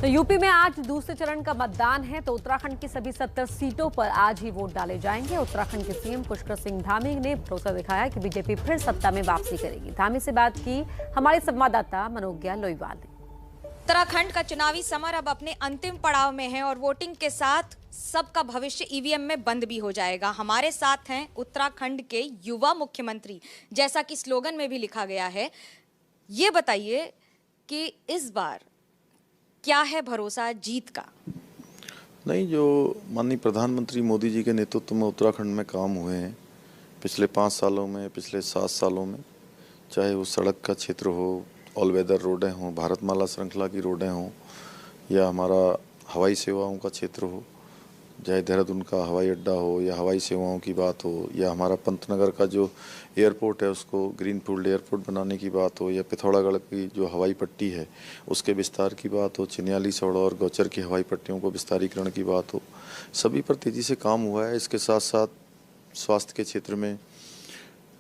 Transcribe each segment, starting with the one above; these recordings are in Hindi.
तो यूपी में आज दूसरे चरण का मतदान है। तो उत्तराखंड की सभी 70 सीटों पर आज ही वोट डाले जाएंगे। उत्तराखंड के सीएम पुष्कर सिंह धामी ने भरोसा दिखाया कि बीजेपी फिर सत्ता में वापसी करेगी। धामी से बात की हमारे संवाददाता मनोज्ञा लोईवाल ने। उत्तराखंड का चुनावी समर अब अपने अंतिम पड़ाव में है और वोटिंग के साथ सबका भविष्य ईवीएम में बंद भी हो जाएगा। हमारे साथ हैं उत्तराखंड के युवा मुख्यमंत्री, जैसा कि स्लोगन में भी लिखा गया है। ये बताइए कि इस बार क्या है भरोसा जीत का? नहीं, जो माननीय प्रधानमंत्री मोदी जी के नेतृत्व में उत्तराखंड में काम हुए हैं पिछले 5 सालों में, पिछले 7 सालों में, चाहे वो सड़क का क्षेत्र हो, ऑल वेदर रोडें हों, भारतमाला श्रृंखला की रोडें हों, या हमारा हवाई सेवाओं का क्षेत्र हो, चाहे देहरादून का हवाई अड्डा हो या हवाई सेवाओं की बात हो, या हमारा पंतनगर का जो एयरपोर्ट है उसको ग्रीनफील्ड एयरपोर्ट बनाने की बात हो, या पिथौरागढ़ की जो हवाई पट्टी है उसके विस्तार की बात हो, चिन्याली, सौड़ा और गौचर की हवाई पट्टियों को विस्तारीकरण की बात हो, सभी पर तेज़ी से काम हुआ है। इसके साथ साथ स्वास्थ्य के क्षेत्र में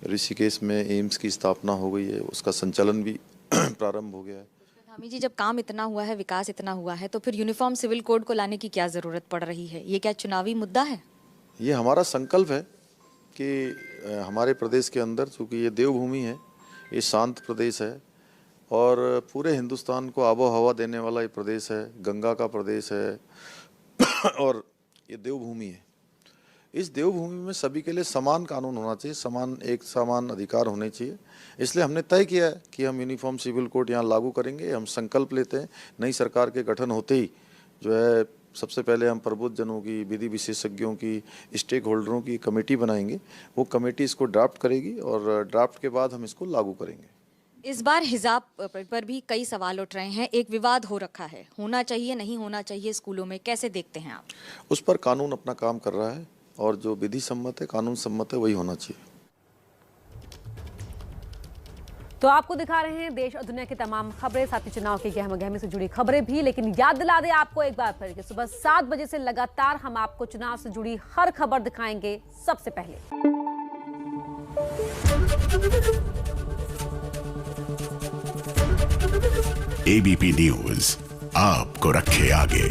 ऋषिकेश में एम्स की स्थापना हो गई है, उसका संचालन भी प्रारंभ हो गया है। धामी जी, जब काम इतना हुआ है, विकास इतना हुआ है, तो फिर यूनिफॉर्म सिविल कोड को लाने की क्या जरूरत पड़ रही है? ये क्या चुनावी मुद्दा है? ये हमारा संकल्प है कि हमारे प्रदेश के अंदर, चूँकि ये देवभूमि है, ये शांत प्रदेश है और पूरे हिंदुस्तान को आबो हवा देने वाला ये प्रदेश है, गंगा का प्रदेश है और ये देवभूमि है। इस देवभूमि में सभी के लिए समान कानून होना चाहिए, समान अधिकार होने चाहिए। इसलिए हमने तय किया है कि हम यूनिफॉर्म सिविल कोड यहाँ लागू करेंगे। हम संकल्प लेते हैं, नई सरकार के गठन होते ही जो है सबसे पहले हम प्रबुद्ध जनों की, विधि विशेषज्ञों की, स्टेक होल्डरों की कमेटी बनाएंगे। वो कमेटी इसको ड्राफ्ट करेगी और ड्राफ्ट के बाद हम इसको लागू करेंगे। इस बार हिजाब पर भी कई सवाल उठ रहे हैं, एक विवाद हो रखा है, होना चाहिए नहीं होना चाहिए स्कूलों में, कैसे देखते हैं आप? उस पर कानून अपना काम कर रहा है और जो विधि सम्मत है, कानून सम्मत है, वही होना चाहिए। तो आपको दिखा रहे हैं देश और दुनिया की तमाम खबरें, साथ ही चुनाव की गहमा-गहमी से जुड़ी खबरें भी। लेकिन याद दिला दें आपको एक बार फिर कि सुबह 7 बजे से लगातार हम आपको चुनाव से जुड़ी हर खबर दिखाएंगे सबसे पहले। एबीपी न्यूज आपको रखे आगे।